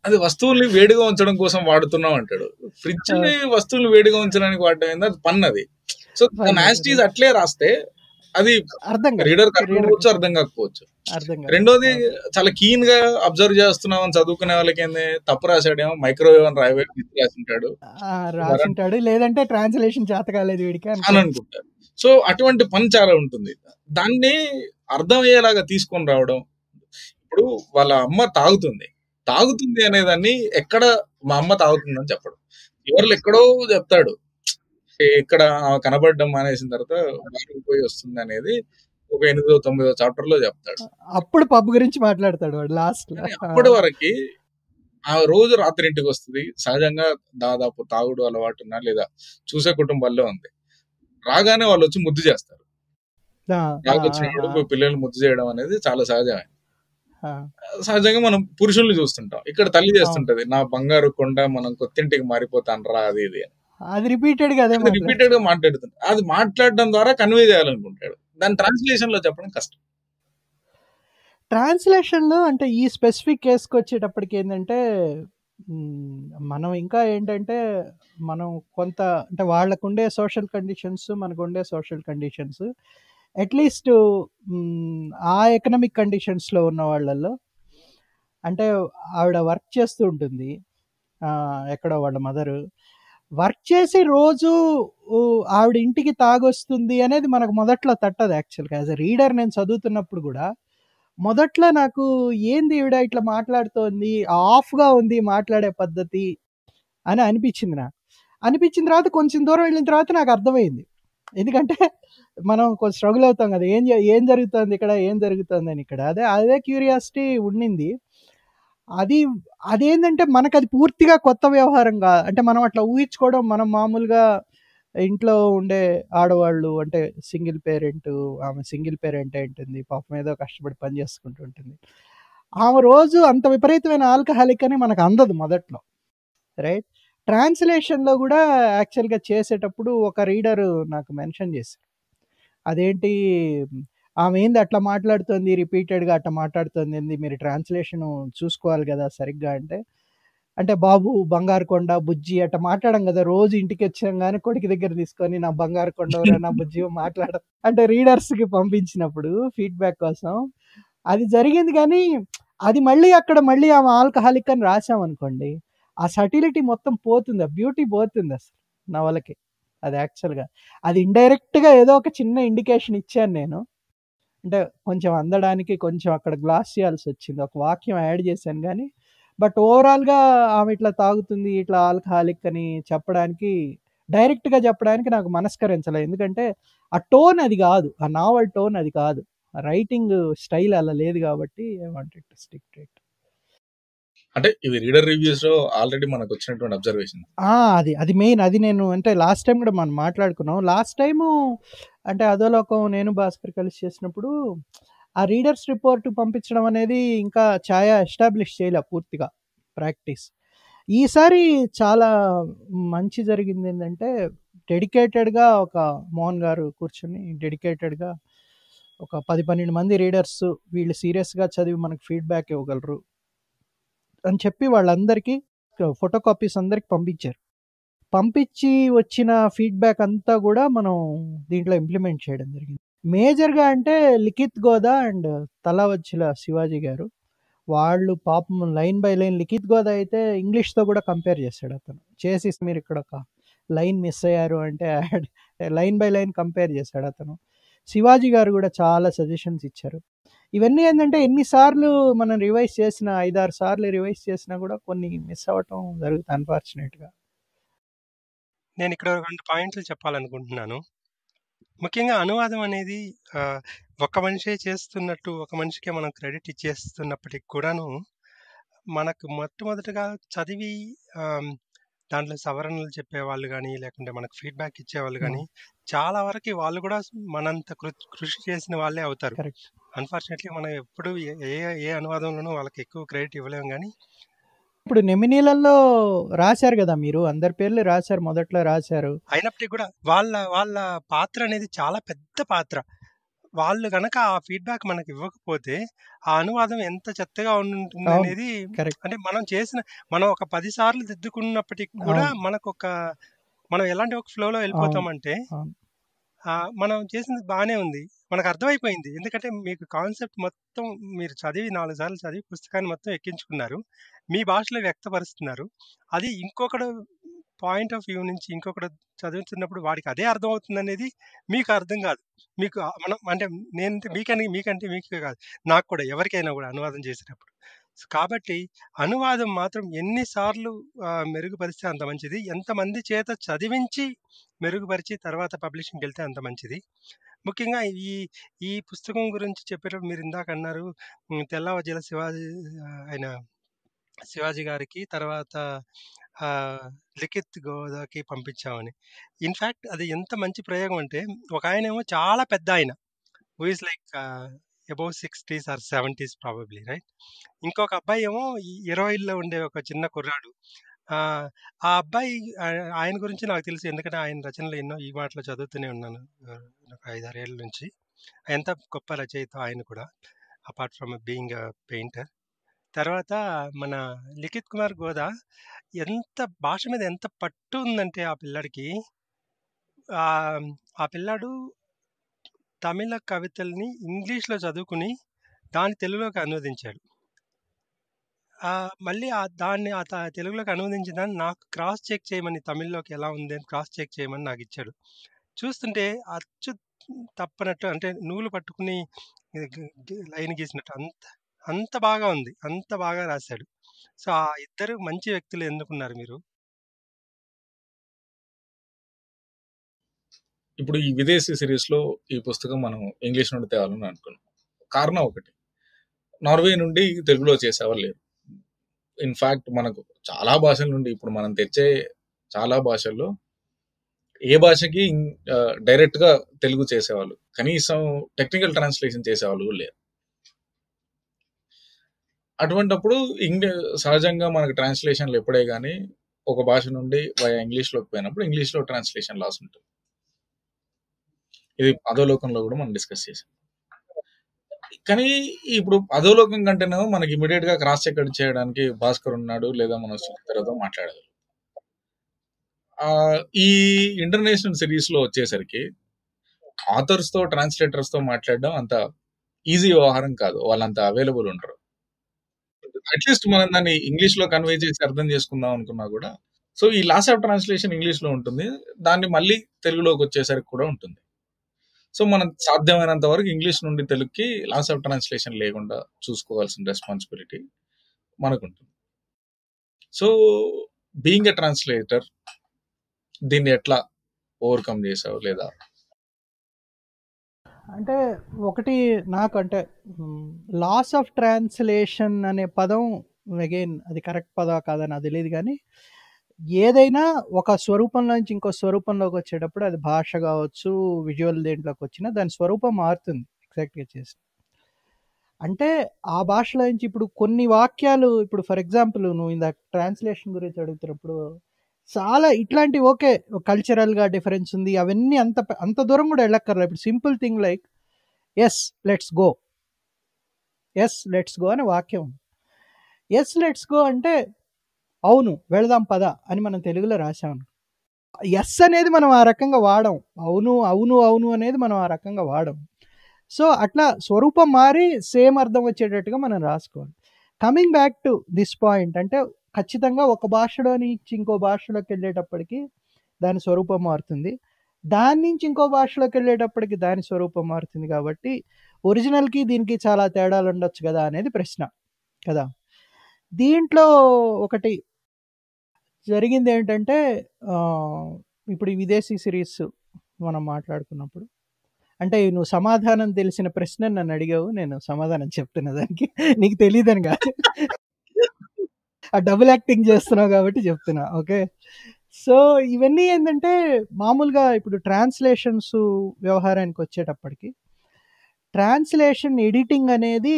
అది వస్తువుల్ని వేడిగా ఉంచడం కోసం వాడుతున్నాం అంటాడు. ఫ్రిడ్జ్ ని వస్తువులు వేడిగా ఉంచడానికి వాడటం ఏంది, అది పన్నది. సో యాస్టీజ్ అట్లే రాస్తే అది రీడర్ కాకపోవచ్చు, అర్థం కాకపోవచ్చు. రెండోది చాలా కీన్ గా అబ్జర్వ్ చేస్తున్నాం అని చదువుకునే వాళ్ళకి ఏంది, తప్పు రాశాడేమో, మైక్రోవేవ్ అని రాసింటాడు, లేదంటే ట్రాన్స్లేషన్ చేత కాలేదు వీడికి అని అనుకుంటారు. సో అటువంటి పని చాలా ఉంటుంది. దాన్ని అర్థమయ్యేలాగా తీసుకొని రావడం. ఇప్పుడు వాళ్ళ అమ్మ తాగుతుంది అనేదాన్ని ఎక్కడ మా అమ్మ తాగుతుందని చెప్పడం, ఎవరు ఎక్కడో చెప్తాడు, ఇక్కడ కనబడడం మానేసిన తర్వాత పోయి వస్తుంది అనేది ఒక 8వ 9వ చాప్టర్ లో చెప్తాడు. అప్పుడు పబ్ గురించి మాట్లాడతాడు వాడు లాస్ట్ లో. అప్పటి వరకు ఆ రోజు రాత్రి ఇంటికి వస్తుంది, సహజంగా దాదాపు తాగుడు అలవాటు ఉన్నా లేదా చూసే కుటుంబాల్లో ఉంది. రాగానే వాళ్ళు వచ్చి ముద్దు చేస్తారు, రాకొచ్చినప్పుడు పిల్లలు ముద్దు చేయడం అనేది చాలా సహజమే. సహజంగా మనం పురుషుల్ని చూస్తుంటాం, ఇక్కడ తల్లి చేస్తుంటది, నా బంగారు కొండ మనం కొత్తింటికి మారిపోతాను రా అది ఇది అని. అది రిపీటెడ్ గా మాట్లాడుతుంది. అది మాట్లాడడం ద్వారా కన్వే చేయాలనుకుంటాడు, దాని ట్రాన్స్లేషన్ లో చెప్పడం కష్టం. ట్రాన్స్లేషన్ లో అంటే ఈ స్పెసిఫిక్ కేసుకి వచ్చేటప్పటికి ఏంటంటే మనం ఇంకా ఏంటంటే మనం కొంత అంటే వాళ్ళకుండే సోషల్ కండిషన్స్, మనకుండే సోషల్ కండిషన్స్, అట్లీస్ట్ ఆ ఎకనామిక్ కండిషన్స్లో ఉన్న వాళ్ళల్లో, అంటే ఆవిడ వర్క్ చేస్తూ ఉంటుంది ఎక్కడో, వాళ్ళ మదరు వర్క్ చేసి రోజు ఆవిడ ఇంటికి తాగొస్తుంది అనేది మనకు మొదట్లో తట్టదు. యాక్చువల్గా యాజ్ అ రీడర్ నేను చదువుతున్నప్పుడు కూడా మొదట్లో నాకు ఏంది ఈవిడ ఇట్లా మాట్లాడుతోంది, ఆఫ్గా ఉంది మాట్లాడే పద్ధతి అని అనిపించింది నాకు. అనిపించిన తర్వాత కొంచెం దూరం వెళ్ళిన తర్వాత నాకు అర్థమైంది. ఎందుకంటే మనం కొంచెం స్ట్రగుల్ అవుతాం కదా, ఏం జరుగుతుంది ఇక్కడ, ఏం జరుగుతుంది అని. ఇక్కడ అదే అదే క్యూరియాసిటీ ఉండింది. అది అదేంటంటే మనకు అది పూర్తిగా కొత్త వ్యవహారంగా, అంటే మనం అట్లా ఊహించుకోవడం, మనం మామూలుగా ఇంట్లో ఉండే ఆడవాళ్ళు, అంటే సింగిల్ పేరెంట్, ఆమె సింగిల్ పేరెంట్ ఉంటుంది, పాపం ఏదో కష్టపడి పని చేసుకుంటూ ఉంటుంది, ఆమె రోజు అంత విపరీతమైన ఆల్కహాలిక్ అని మనకు అందదు మొదట్లో, రైట్? ట్రాన్స్లేషన్లో కూడా యాక్చువల్గా చేసేటప్పుడు ఒక రీడర్ నాకు మెన్షన్ చేశారు, అదేంటి ఆమె ఏంది అట్లా మాట్లాడుతుంది, రిపీటెడ్గా అట్లా మాట్లాడుతుంది ఏంది, మీరు ట్రాన్స్లేషన్ చూసుకోవాలి కదా సరిగ్గా అంటే బాబు బంగారు కొండ బుజ్జి అట్లా మాట్లాడం కదా, రోజు ఇంటికి వచ్చాం కానీ కొడుకు దగ్గర తీసుకొని నా బంగారు కొండవరా నా బుజ్జి మాట్లాడడం అంటే రీడర్స్కి పంపించినప్పుడు ఫీడ్బ్యాక్ కోసం అది జరిగింది. కానీ అది మళ్ళీ అక్కడ మళ్ళీ ఆమె ఆల్కహాలిక్ అని రాసామనుకోండి, ఆ సటిలిటీ మొత్తం పోతుంది, ఆ బ్యూటీ పోతుంది అసలు నవలకి. అది యాక్చువల్గా అది ఇండైరెక్ట్గా ఏదో ఒక చిన్న ఇండికేషన్ ఇచ్చాను నేను, అంటే కొంచెం అందడానికి కొంచెం అక్కడ గ్లాస్ చేయాల్సి వచ్చింది, ఒక వాక్యం యాడ్ చేశాను. కానీ బట్ ఓవరాల్గా ఆమె ఇట్లా తాగుతుంది, ఇట్లా ఆల్కహాలిక్ అని చెప్పడానికి, డైరెక్ట్గా చెప్పడానికి నాకు మనస్కరించలేదు. ఎందుకంటే ఆ టోన్ అది కాదు, ఆ నావల్ టోన్ అది కాదు, రైటింగ్ స్టైల్ అలా లేదు కాబట్టి I wanted to stick to it. అంటే ఇవి రీడర్ రివ్యూస్ లో ఆల్రెడీ మనకు వచ్చినటువంటి అబ్జర్వేషన్. అది మెయిన్, అది నేను అంటే లాస్ట్ టైం కూడా మనం మాట్లాడుకున్నాం. లాస్ట్ టైము అంటే అధోలోకం నేను భాస్కర్ కలిసి చేసినప్పుడు ఆ రీడర్స్ రిపోర్ట్ పంపించడం అనేది ఇంకా ఛాయ ఎస్టాబ్లిష్ చేయలే పూర్తిగా ప్రాక్టీస్. ఈసారి చాలా మంచి జరిగింది. ఏంటంటే డెడికేటెడ్గా ఒక మోహన్ గారు కూర్చొని డెడికేటెడ్గా ఒక 10-12 మంది రీడర్స్, వీళ్ళు సీరియస్గా చదివి మనకు ఫీడ్బ్యాక్ ఇవ్వగలరు అని చెప్పి వాళ్ళందరికీ ఫోటో కాపీస్ అందరికి పంపించారు. పంపించి వచ్చిన ఫీడ్బ్యాక్ అంతా కూడా మనం దీంట్లో ఇంప్లిమెంట్ చేయడం జరిగింది. మేజర్గా అంటే లిఖిత్ గోదా అండ్ తలవచ్చిల శివాజీ గారు, వాళ్ళు పాపం లైన్ బై లైన్, లిఖిత్ గోదా అయితే ఇంగ్లీష్తో కూడా కంపేర్ చేశాడు అతను, చేసి మీరు ఇక్కడ ఒక లైన్ మిస్ అయ్యారు అంటే లైన్ బై లైన్ కంపేర్ చేశాడు అతను. శివాజీ గారు కూడా చాలా సజెషన్స్ ఇచ్చారు. ఇవన్నీ ఏంటంటే ఎన్నిసార్లు మనం రివైజ్ చేసినా, 5-6 సార్లు రివైజ్ చేసినా కూడా కొన్ని మిస్ అవ్వటం జరుగుతుంది అన్ఫార్చునేట్గా. నేను ఇక్కడ 2 పాయింట్లు చెప్పాలనుకుంటున్నాను. ముఖ్యంగా అనువాదం అనేది ఒక మనిషే చేస్తున్నట్టు ఒక మనిషికే మనం క్రెడిట్ ఇచ్చేస్తున్నప్పటికి కూడాను, మనకు మొట్టమొదటిగా చదివి దాంట్లో సవరణలు చెప్పేవాళ్ళు కానీ, లేకుంటే మనకు ఫీడ్బ్యాక్ ఇచ్చేవాళ్ళు కానీ, చాలా వరకు వాళ్ళు కూడా మనంత కృషి చేసిన వాళ్ళే అవుతారు. అన్ఫార్చునేట్లీ మనం ఎప్పుడు ఏ అనువాదంలోనూ వాళ్ళకి ఎక్కువ క్రెడిట్ ఇవ్వలేము. కానీ ఇప్పుడు నెమినీలలో రాశారు కదా, మీరు అందరి పేర్లు రాశారు, మొదట్లో రాశారు, అయినప్పటికీ కూడా వాళ్ళ పాత్ర అనేది చాలా పెద్ద పాత్ర. వాళ్ళు కనుక ఆ ఫీడ్బ్యాక్ మనకి ఇవ్వకపోతే ఆ అనువాదం ఎంత చెత్తగా ఉంటుంది అనేది, అంటే మనం ఒక 10 సార్లు దిద్దుకున్నప్పటికి కూడా మనం ఎలాంటి ఒక ఫ్లోలో వెళ్ళిపోతామంటే, మనం చేసింది బాగానే ఉంది, మనకు అర్థమైపోయింది. ఎందుకంటే మీకు కాన్సెప్ట్ మొత్తం మీరు చదివి 4 సార్లు చదివి పుస్తకాన్ని మొత్తం ఎక్కించుకున్నారు, మీ భాషలో వ్యక్తపరుస్తున్నారు. అది ఇంకొకడు పాయింట్ ఆఫ్ వ్యూ నుంచి ఇంకొకటి చదువుతున్నప్పుడు వాడికి అదే అర్థం అవుతుంది అనేది మీకు అర్థం కాదు. మీకు మనం అంటే మీకంటే మీకే కాదు, నాకు కూడా, ఎవరికైనా కూడా అనువాదం చేసేటప్పుడు. కాబట్టి అనువాదం మాత్రం ఎన్నిసార్లు మెరుగుపరిస్తే అంత మంచిది, ఎంతమంది చేత చదివించి మెరుగుపరిచి తర్వాత పబ్లిషింగ్కి వెళ్తే అంత మంచిది. ముఖ్యంగా ఈ పుస్తకం గురించి చెప్పేటప్పుడు మీరు ఇందాక అన్నారు, తెల్లవజ్జల శివాజీ గారికి తర్వాత లిఖిత్ గోదాకి పంపించామని. ఇన్ఫ్యాక్ట్ అది ఎంత మంచి ప్రయోగం అంటే, ఒక ఆయన ఏమో చాలా పెద్ద ఆయన, who is like above 60s or 70s probably, right? ఇంకొక అబ్బాయి ఏమో 20లో ఉండే ఒక చిన్న కుర్రాడు. ఆ అబ్బాయి, ఆయన గురించి నాకు తెలుసు, ఎందుకంటే ఆయన రచనలు ఎన్నో ఈ మాటలో చదువుతూనే ఉన్నాను ఒక 5-6 ఏళ్ళ నుంచి. ఎంత గొప్ప రచయిత ఆయన కూడా, అపార్ట్ ఫ్రమ్ బీయింగ్ పెయింటర్. తర్వాత మన లిఖిత్ కుమార్ గోదా ఎంత భాష మీద ఎంత పట్టు ఉందంటే ఆ పిల్లాడికి, ఆ పిల్లాడు తమిళ కవితల్ని ఇంగ్లీష్లో చదువుకుని దాన్ని తెలుగులోకి అనువదించాడు. మళ్ళీ దాన్ని తెలుగులోకి అనువదించిన దాన్ని నాకు క్రాస్ చెక్ చేయమని, తమిళ్లోకి ఎలా ఉంది అని క్రాస్ చెక్ చేయమని నాకు ఇచ్చాడు. చూస్తుంటే అచ్చు తప్పనట్టు, అంటే నూలు పట్టుకుని లైన్ గీసినట్టు అంత బాగా ఉంది, అంత బాగా రాశాడు. సో ఆ ఇద్దరు మంచి వ్యక్తులు ఎన్నుకున్నారు మీరు. ఇప్పుడు ఈ విదేశీ సిరీస్లో ఈ పుస్తకం మనం ఇంగ్లీష్ నుండి తేవాలని అనుకున్నాం. కారణం ఒకటి, నార్వే నుండి తెలుగులో చేసేవాళ్ళు లేరు. ఇన్ఫాక్ట్ మనకు చాలా భాషల నుండి ఇప్పుడు మనం తెచ్చే చాలా భాషల్లో ఏ భాషకి డైరెక్ట్గా తెలుగు చేసేవాళ్ళు, కనీసం టెక్నికల్ ట్రాన్స్లేషన్ చేసేవాళ్ళు కూడా లేరు. అటువంటప్పుడు సహజంగా మనకు ట్రాన్స్లేషన్లు ఎప్పుడే కానీ ఒక భాష నుండి ఇంగ్లీష్లోకి పోయినప్పుడు ఇంగ్లీష్లో ట్రాన్స్లేషన్ లాస్ ఉంటుంది. ఇది అధోలోకంలో కూడా మనం డిస్కస్ చేసాం. కానీ ఇప్పుడు అధోలోకం కంటేనేమో మనకి ఇమీడియట్ గా క్రాస్ చెక్ చేయడానికి భాస్కర్ ఉన్నాడు, లేదా మనం సుచిత్రతో మాట్లాడగలం. ఈ ఇంటర్నేషనల్ సిరీస్ లో వచ్చేసరికి ఆథర్స్ తో ట్రాన్స్లేటర్స్ తో మాట్లాడడం అంత ఈజీ వ్యవహారం కాదు, వాళ్ళంత అవైలబుల్ ఉంటారు. అట్లీస్ట్ మనం దాన్ని ఇంగ్లీష్ లో కన్వే చేసి అర్థం చేసుకుందాం అనుకున్నా కూడా, సో ఈ లాస్ ఆఫ్ ట్రాన్స్లేషన్ ఇంగ్లీష్ లో ఉంటుంది, దాన్ని మళ్ళీ తెలుగులోకి వచ్చేసరికి కూడా ఉంటుంది. సో మనం సాధ్యమైనంత వరకు ఇంగ్లీష్ నుండి తెలుగుకి లాస్ ఆఫ్ ట్రాన్స్లేషన్ లేకుండా చూసుకోవాల్సిన రెస్పాన్సిబిలిటీ మనకుంటుంది. సో బీయింగ్ ఎ ట్రాన్స్లేటర్, దీన్ని ఎట్లా ఓవర్కమ్ చేసావు? లేదా అంటే ఒకటి నాకు అంటే లాస్ ఆఫ్ ట్రాన్స్లేషన్ అనే పదం అగైన్ అది కరెక్ట్ పదం కాదని అది తెలియదు, కానీ ఏదైనా ఒక స్వరూపంలోంచి ఇంకో స్వరూపంలోకి వచ్చేటప్పుడు అది భాష కావచ్చు, విజువల్ దేంట్లోకి వచ్చినా దాని స్వరూపం మారుతుంది ఎగ్జాక్ట్గా చేసి. అంటే ఆ భాషలో నుంచి ఇప్పుడు కొన్ని వాక్యాలు, ఇప్పుడు ఫర్ ఎగ్జాంపుల్ నువ్వు ఇందాక ట్రాన్స్లేషన్ గురించి అడుగుతున్నప్పుడు చాలా ఇట్లాంటి ఓకే కల్చరల్గా డిఫరెన్స్ ఉంది, అవన్నీ అంత దూరం కూడా వెళ్ళక్కర్లేదు. ఇప్పుడు simple thing like yes let's go, yes let's go అనే వాక్యం. ఎస్ లెట్స్ గో అంటే అవును వెళదాం పద అని మనం తెలుగులో రాసాం. ఎస్ అనేది మనం ఆ రకంగా వాడం, అవును అవును అవును అనేది మనం ఆ రకంగా వాడం. సో అట్లా స్వరూపం మారి సేమ్ అర్థం వచ్చేటట్టుగా మనం రాసుకోవాలి. Coming back to this point, అంటే ఖచ్చితంగా ఒక భాషలో నుంచి ఇంకో భాషలోకి వెళ్ళేటప్పటికి దాని స్వరూపం మారుతుంది, దాని నుంచి ఇంకో భాషలోకి వెళ్ళేటప్పటికి దాని స్వరూపం మారుతుంది. కాబట్టి ఒరిజినల్కి దీనికి చాలా తేడాలు ఉండొచ్చు కదా అనేది ప్రశ్న కదా. దీంట్లో ఒకటి జరిగింది ఏంటంటే, ఇప్పుడు ఈ విదేశీ సిరీస్ మనం మాట్లాడుకున్నప్పుడు, అంటే నువ్వు సమాధానం తెలిసిన ప్రశ్న నన్ను అడిగావు, నేను సమాధానం చెప్తున్నా దానికి, నీకు తెలియదని కాదు, ఆ డబుల్ యాక్టింగ్ చేస్తున్నావు కాబట్టి చెప్తున్నా. ఓకే, సో ఇవన్నీ ఏంటంటే మామూలుగా ఇప్పుడు ట్రాన్స్లేషన్స్ వ్యవహారానికి వచ్చేటప్పటికి ట్రాన్స్లేషన్ ఎడిటింగ్ అనేది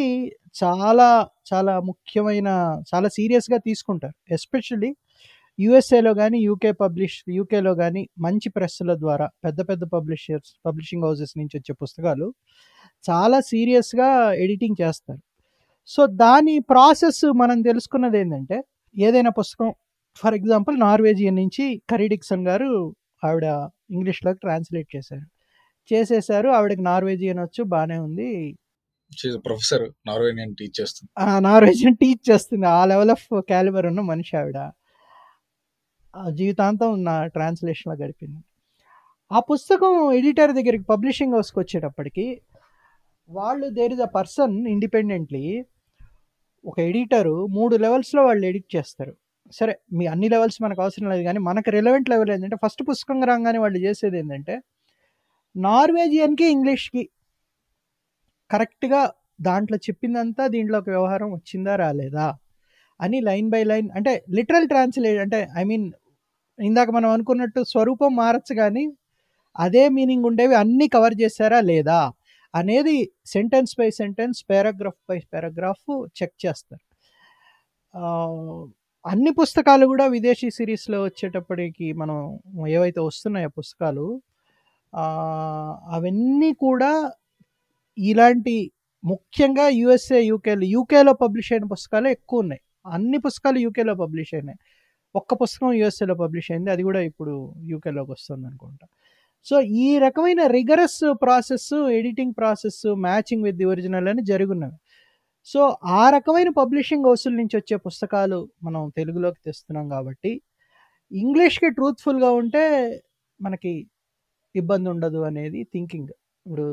చాలా చాలా ముఖ్యమైన, చాలా సీరియస్గా తీసుకుంటారు. ఎస్పెషల్లీ యూఎస్ఏలో కానీ యూకేలో కానీ మంచి ప్రెస్ల ద్వారా పెద్ద పెద్ద పబ్లిషింగ్ హౌసెస్ నుంచి వచ్చే పుస్తకాలు చాలా సీరియస్గా ఎడిటింగ్ చేస్తారు. సో దాని ప్రాసెస్ మనం తెలుసుకున్నది ఏంటంటే, ఏదైనా పుస్తకం ఫర్ ఎగ్జాంపుల్ నార్వేజియన్ నుంచి కరీ డిక్సన్ గారు ఆవిడ ఇంగ్లీష్లోకి ట్రాన్స్లేట్ చేసేసారు, ఆవిడకి నార్వేజియన్ వచ్చు, బాగానే ఉంది, ప్రొఫెసర్ నార్వేజియన్ టీచ్ చేస్తుంది, ఆ లెవెల్ ఆఫ్ క్యాలిబర్ ఉన్న మనిషి ఆవిడ. జీవితాంతం నా ట్రాన్స్లేషన్లో గడిపింది. ఆ పుస్తకం ఎడిటర్ దగ్గరికి పబ్లిషింగ్ హౌస్కి వచ్చేటప్పటికి వాళ్ళు there is a person independently, ఒక ఎడిటరు 3 లెవెల్స్లో వాళ్ళు ఎడిట్ చేస్తారు. సరే మీ అన్ని లెవెల్స్ మనకు అవసరం లేదు, కానీ మనకు రిలవెంట్ లెవెల్ ఏంటంటే ఫస్ట్ పుస్తకం రాగానే వాళ్ళు చేసేది ఏంటంటే నార్వేజియన్కి ఇంగ్లీష్కి కరెక్ట్గా దాంట్లో చెప్పిందంతా దీంట్లో ఒక వ్యవహారం వచ్చిందా రాలేదా అని లైన్ బై లైన్, అంటే లిటరల్ ట్రాన్స్లేట్, అంటే ఐ మీన్ ఇందాక మనం అనుకున్నట్టు స్వరూపం మారచ్చు కానీ అదే మీనింగ్ ఉండేవి అన్నీ కవర్ చేశారా లేదా అనేది sentence by sentence, paragraph by paragraph check చేస్తారు. అన్ని పుస్తకాలు కూడా విదేశీ సిరీస్లో వచ్చేటప్పటికి మనం ఏవైతే వస్తున్నాయో పుస్తకాలు అవన్నీ కూడా ఇలాంటి ముఖ్యంగా యూకేలో పబ్లిష్ అయిన పుస్తకాలు ఎక్కువ ఉన్నాయి. అన్ని పుస్తకాలు యూకేలో పబ్లిష్ అయినాయి, ఒక్క పుస్తకం యూఎస్ఏలో పబ్లిష్ అయింది, అది కూడా ఇప్పుడు యూకేలోకి వస్తుంది అనుకుంటా. సో ఈ రకమైన rigorous process, editing process, matching with the original అని జరుగున్నవి. సో ఆ రకమైన పబ్లిషింగ్ హౌసుల నుంచి వచ్చే పుస్తకాలు మనం తెలుగులోకి తెస్తున్నాం కాబట్టి ఇంగ్లీష్కి ట్రూత్ఫుల్గా ఉంటే మనకి ఇబ్బంది ఉండదు అనేది థింకింగ్. ఇప్పుడు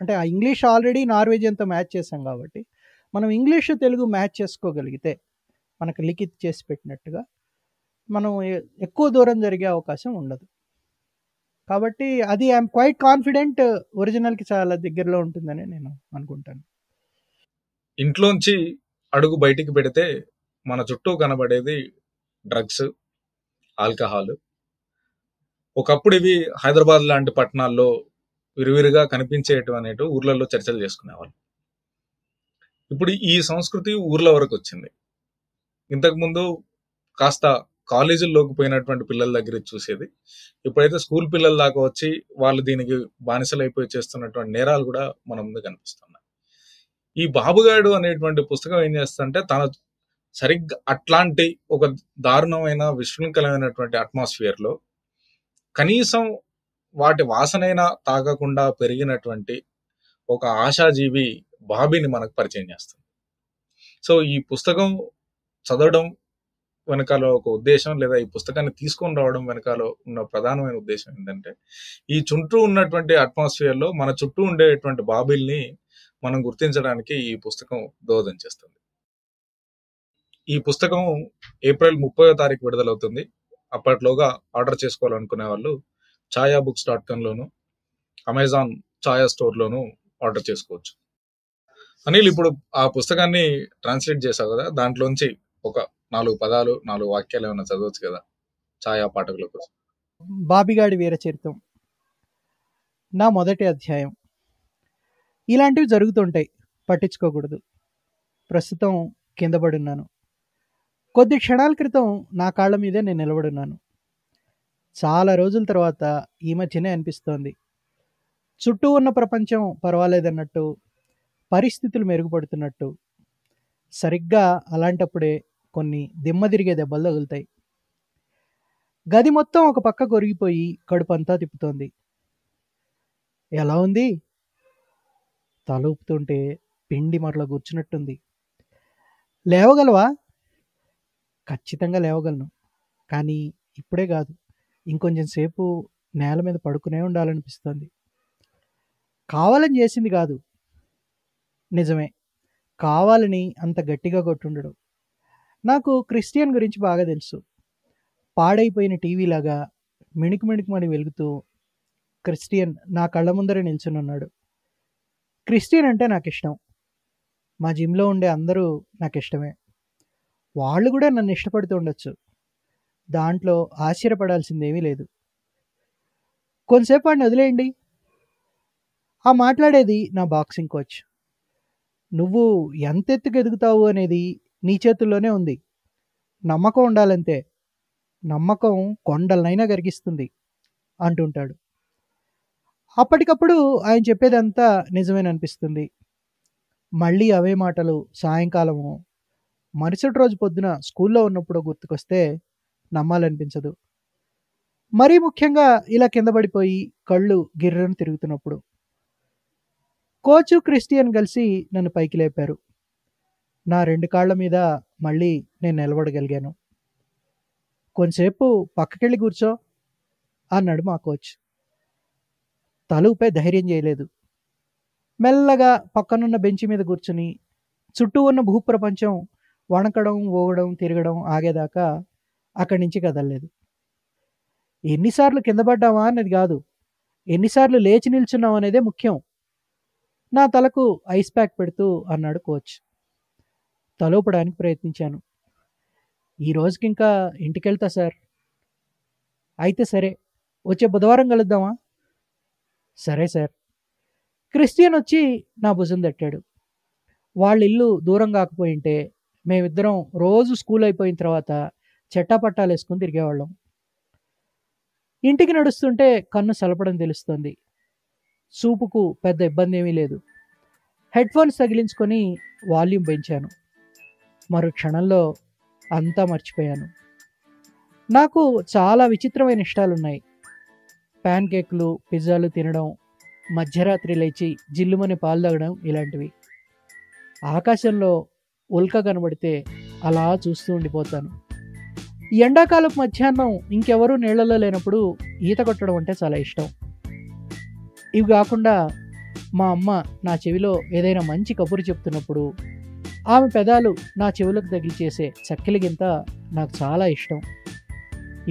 అంటే ఆ ఇంగ్లీష్ ఆల్రెడీ నార్వేజియన్తో మ్యాచ్ చేసాం కాబట్టి మనం ఇంగ్లీష్ తెలుగు మ్యాచ్ చేసుకోగలిగితే మనకు లిఖిత్ చేసి పెట్టినట్టుగా మనం ఎక్కువ దూరం జరిగే అవకాశం ఉండదు. కాబట్టి అది ఐఎమ్ క్వైట్ కాన్ఫిడెంట్ ఒరిజినల్కి చాలా దగ్గరలో ఉంటుందని నేను అనుకుంటాను. ఇంట్లోంచి అడుగు బయటికి పెడితే మన చుట్టూ కనబడేది డ్రగ్స్, ఆల్కహాల్. ఒకప్పుడు ఇవి హైదరాబాద్ లాంటి పట్టణాల్లో విరివిరిగా కనిపించేటివనేటు ఊర్లలో చర్చలు చేసుకునేవాళ్ళు. ఇప్పుడు ఈ సంస్కృతి ఊర్ల వరకు వచ్చింది. ఇంతకుముందు కాస్త కాలేజీల్లోకి పోయినటువంటి పిల్లల దగ్గర చూసేది, ఇప్పుడైతే స్కూల్ పిల్లల దాకా వచ్చి వాళ్ళు దీనికి బానిసలైపోయి చేస్తున్నటువంటి నేరాలు కూడా మన ముందు కనిపిస్తున్నాయి. ఈ బాబుగాడు అనేటువంటి పుస్తకం ఏం చేస్తుంటే తన సరిగ్గా అట్లాంటి ఒక దారుణమైన విశృంఖలమైనటువంటి అట్మాస్ఫియర్ లో కనీసం వాటి వాసనైనా తాగకుండా పెరిగినటువంటి ఒక ఆశాజీవి బాబీని మనకు పరిచయం చేస్తుంది. సో ఈ పుస్తకం చదవడం వెనకాల ఒక ఉద్దేశం, లేదా ఈ పుస్తకాన్ని తీసుకొని రావడం వెనకాల ఉన్న ప్రధానమైన ఉద్దేశం ఏంటంటే, ఈ చుట్టూ ఉన్నటువంటి అట్మాస్ఫియర్ లో మన చుట్టూ ఉండేటువంటి బాబీల్ని మనం గుర్తించడానికి ఈ పుస్తకం దోహదం చేస్తుంది. ఈ పుస్తకం ఏప్రిల్ 30వ తారీఖు విడుదలవుతుంది. అప్పట్లోగా ఆర్డర్ చేసుకోవాలనుకునే వాళ్ళు ఛాయాబుక్స్.com లోను, అమెజాన్ ఛాయా స్టోర్ లోను ఆర్డర్ చేసుకోవచ్చు. అనిల్, ఇప్పుడు ఆ పుస్తకాన్ని ట్రాన్స్లేట్ చేశావు కదా, దాంట్లోంచి ఒక 4 పదాలు 4 వాక్యాలు ఏమైనా చదవచ్చు కదా ఛాయా పాఠకుల కోసం. బాబిగాడి వీరచరితం, నా మొదటి అధ్యాయం. ఇలాంటివి జరుగుతుంటాయి, పట్టించుకోకూడదు. ప్రస్తుతం కింద పడున్నాను. కొద్ది క్షణాల క్రితం నా కాళ్ళ మీదే నేను నిలబడున్నాను. చాలా రోజుల తర్వాత ఈ మధ్యనే అనిపిస్తోంది, చుట్టూ ఉన్న ప్రపంచం పర్వాలేదన్నట్టు, పరిస్థితులు మెరుగుపడుతున్నట్టు. సరిగ్గా అలాంటప్పుడే కొన్ని దిమ్మ తిరిగే దెబ్బలు తగులుతాయి. గది మొత్తం ఒక పక్క కొరిగిపోయి కడుపంతా తిప్పుతోంది. ఎలా ఉంది? తల ఊపుతుంటే పిండి మరల కూర్చున్నట్టుంది. లేవగలవా? ఖచ్చితంగా లేవగలను, కానీ ఇప్పుడే కాదు, ఇంకొంచెం సేపు నేల మీద పడుకునే ఉండాలనిపిస్తోంది. కావాలని చేసింది కాదు. నిజమే, కావాలని అంత గట్టిగా కొట్టుండడు. నాకు క్రిస్టియన్ గురించి బాగా తెలుసు. పాడైపోయిన టీవీలాగా మిణుకు మిణుకుమని వెలుగుతూ క్రిస్టియన్ నా కళ్ళ ముందరే నిల్చునున్నాడు. క్రిస్టియన్ అంటే నాకు ఇష్టం. మా జిమ్లో ఉండే అందరూ నాకు ఇష్టమే. వాళ్ళు కూడా నన్ను ఇష్టపడుతూ ఉండొచ్చు. దాంట్లో ఆశ్చర్యపడాల్సిందేమీ లేదు. కొంతసేపు వాడిని వదిలేయండి. ఆ మాట్లాడేది నా బాక్సింగ్ కోచ్. నువ్వు ఎంత ఎత్తుకు ఎదుగుతావు అనేది నీ చేతుల్లోనే ఉంది. నమ్మకం ఉండాలంతే. నమ్మకం కొండలనైనా కరిగిస్తుంది అంటుంటాడు. అప్పటికప్పుడు ఆయన చెప్పేదంతా నిజమేననిపిస్తుంది. మళ్ళీ అవే మాటలు సాయంకాలము, మరుసటి రోజు పొద్దున స్కూల్లో ఉన్నప్పుడు గుర్తుకొస్తే నమ్మాలనిపించదు. మరీ ముఖ్యంగా ఇలా కింద పడిపోయి కళ్ళు గిర్రను తిరుగుతున్నప్పుడు. కోచు క్రిస్టియన్ కలిసి నన్ను పైకి లేపారు. నా 2 కాళ్ళ మీద మళ్ళీ నేను నిలబడగలిగాను. కొంతసేపు పక్కకెళ్ళి కూర్చో అన్నాడు మా కోచ్. తలూపై ధైర్యం చేయలేదు. మెల్లగా పక్కనున్న బెంచి మీద కూర్చుని చుట్టూ ఉన్న భూప్రపంచం వణకడం, ఊగడం, తిరగడం ఆగేదాకా అక్కడి నుంచి కదలలేదు. ఎన్నిసార్లు కింద పడ్డావా అన్నది కాదు, ఎన్నిసార్లు లేచి నిల్చున్నావు అనేదే ముఖ్యం. నా తలకు ఐస్ ప్యాక్ పెడుతూ అన్నాడు కోచ్. తలూపడానికి ప్రయత్నించాను. ఈ రోజుకి ఇంకా ఇంటికెళ్తా సార్. అయితే సరే, వచ్చే బుధవారం కలుద్దామా? సరే సార్. క్రిస్టియన్ వచ్చి నా భుజం తట్టాడు. వాళ్ళ ఇల్లు దూరం కాకపోయింటే మేమిద్దరం రోజు స్కూల్ అయిపోయిన తర్వాత చెట్టాపట్టాలు వేసుకుని తిరిగేవాళ్ళం. ఇంటికి నడుస్తుంటే కన్ను సలపడం తెలుస్తుంది. చూపుకు పెద్ద ఇబ్బంది ఏమీ లేదు. హెడ్ ఫోన్స్ తగిలించుకొని వాల్యూమ్ పెంచాను. మరో క్షణంలో అంతా మర్చిపోయాను. నాకు చాలా విచిత్రమైన ఇష్టాలున్నాయి. ప్యాన్ కేకులు, పిజ్జాలు తినడం, మధ్యరాత్రి లేచి జిల్లుమని పాలు తాగడం, ఇలాంటివి. ఆకాశంలో ఉల్క కనబడితే అలా చూస్తూ ఉండిపోతాను. ఎండాకాలపు మధ్యాహ్నం ఇంకెవరూ నీళ్లలో లేనప్పుడు ఈత కొట్టడం అంటే చాలా ఇష్టం. ఇవి కాకుండా మా అమ్మ నా చెవిలో ఏదైనా మంచి కబురు చెప్తున్నప్పుడు ఆమె పెదాలు నా చెవులకు తగిలిచేసే చక్కెలిగింత నాకు చాలా ఇష్టం.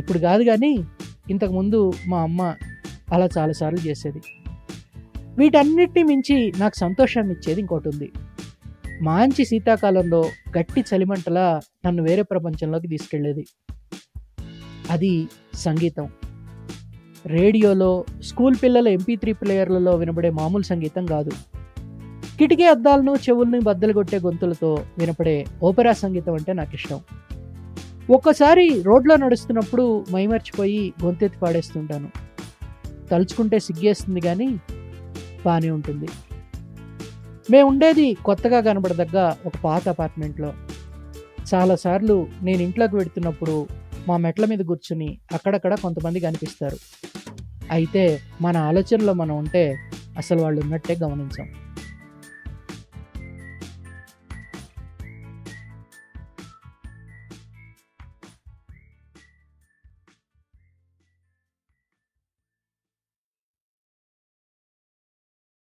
ఇప్పుడు కాదు కానీ ఇంతకుముందు మా అమ్మ అలా చాలాసార్లు చేసేది. వీటన్నిటిని మించి నాకు సంతోషాన్ని ఇచ్చేది ఇంకోటి ఉంది. మంచి శీతాకాలంలో గట్టి చలిమంటలా నన్ను వేరే ప్రపంచంలోకి తీసుకెళ్ళేది. అది సంగీతం. రేడియోలో స్కూల్ పిల్లల MP3 ప్లేయర్లలో వినబడే మామూలు సంగీతం కాదు. కిటికీ అద్దాలను చెవుల్ని బద్దలు కొట్టే గొంతులతో వినపడే ఓపెరా సంగీతం అంటే నాకు ఇష్టం. ఒక్కసారి రోడ్లో నడుస్తున్నప్పుడు మైమర్చిపోయి గొంతెత్తి పాడేస్తుంటాను. తలుచుకుంటే సిగ్గేస్తుంది కానీ బాగానే ఉంటుంది. మేము ఉండేది కొత్తగా కనబడదగ్గ ఒక పాత అపార్ట్మెంట్లో. చాలాసార్లు నేను ఇంట్లోకి వెడుతున్నప్పుడు మా మెట్ల మీద కూర్చుని అక్కడక్కడ కొంతమంది కనిపిస్తారు. అయితే మన ఆలోచనలో మనం ఉంటే అసలు వాళ్ళు ఉన్నట్టే గమనించాం.